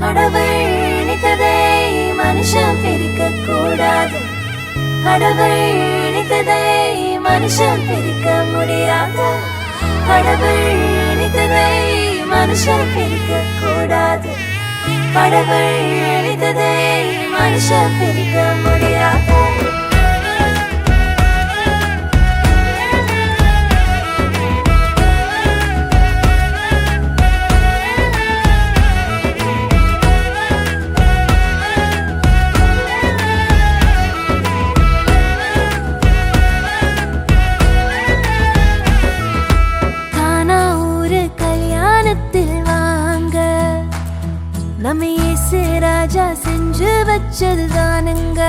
கடவுள் நினைத்ததை மனுஷன் பிரிக்க கூடாது. கடவுள் நினைத்ததை மனுஷன் பிரிக்க முடியாது. கடவுள் நினைத்ததை மனுஷன் பிரிக்க கூடாது. கடவுள் நினைத்ததை மனுஷன் பிரிக்க முடியாது. நம்ம இயேசு ராஜா செஞ்சு வச்சதுதானுங்க.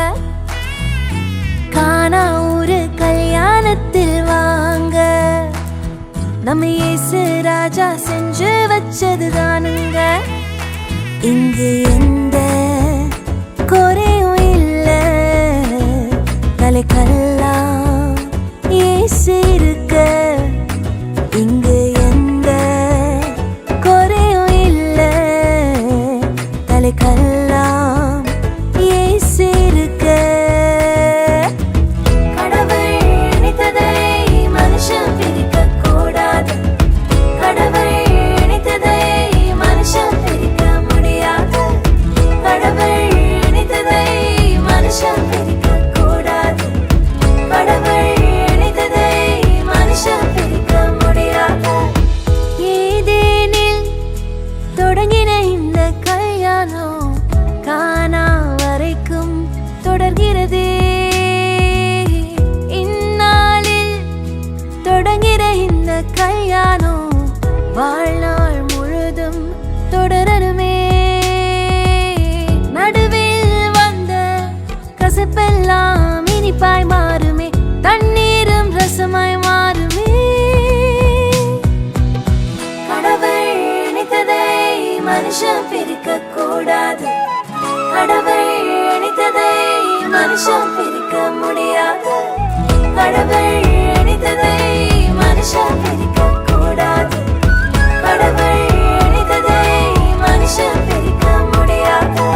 கானா ஊரு கல்யாணத்தில் வாங்க. நம்ம இயேசு ராஜா செஞ்சு வச்சதுதானுங்க. இங்கு எந்த குறையும் இல்ல. தலைக்கெல்லாம் இயேசு இருக்க. இங்கு கல்லாம் இயேசு இருக்க. கடவுள் நினைத்ததை மனுஷன் பிரிக்க கூடாது. கடவுள் நினைத்ததை மனுஷன் பிரிக்க முடியாது. கடவுள் நினைத்ததை மனுஷன் பிரிக்க கூடாது. கடவுள் நினைத்ததை மனுஷன் பிரிக்க முடியாது. ஏதேனில் தொடங்கின இந்த கானா வரைக்கும் தொடர்கிறது. இந்நாளில் தொடங்கிற இந்த கல்யாணம் வாழ்நாள் முழுதும் தொடரணுமே. நடுவில் வந்த கசப்பெல்லாம் இனிப்பாய் மாறுமே. தண்ணீரும் ரசமாய் மாறுமே. கடவுள் நினைத்ததை மனுஷன் பிரிக்க கூடாது. கடவுள் நினைத்ததை மனுஷன் பிரிக்க முடியாது. கடவுள் நினைத்ததை மனுஷன் பிரிக்க கூடாது. கடவுள் நினைத்ததை மனுஷன் பிரிக்க முடியாது.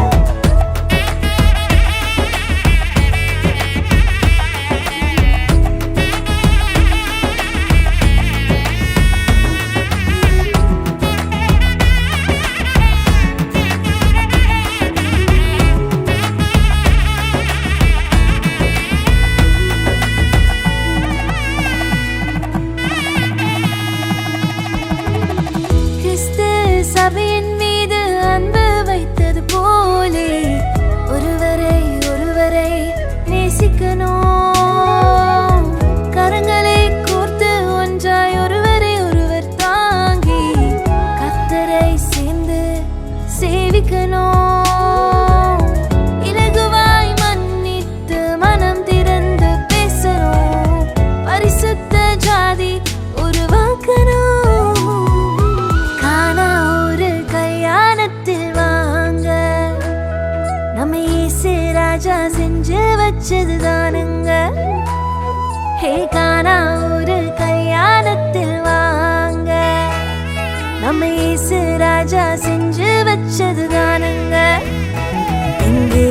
சபையின் மீது அன்பு வைத்தது போலே ஒருவரை ஒருவரை நேசிக்கணும். கரங்களை கோர்த்து ஒன்றாய் ஒருவரை ஒருவர் தாங்கி கர்த்தரை சேர்ந்து சேவிக்கணும். இலகுவாய் மன்னித்து மனம் திறந்து பேசணும். பரிசுத்த ஜாதி உருவாக்கணும். நம்ம இயேசு ராஜா செஞ்சு வச்சதுதானுங்க. ஹே கானா ஊரு கல்யாணத்தில் வாங்க. நம்ம இயேசு ராஜா செஞ்சு வச்சதுதானுங்க. இங்கு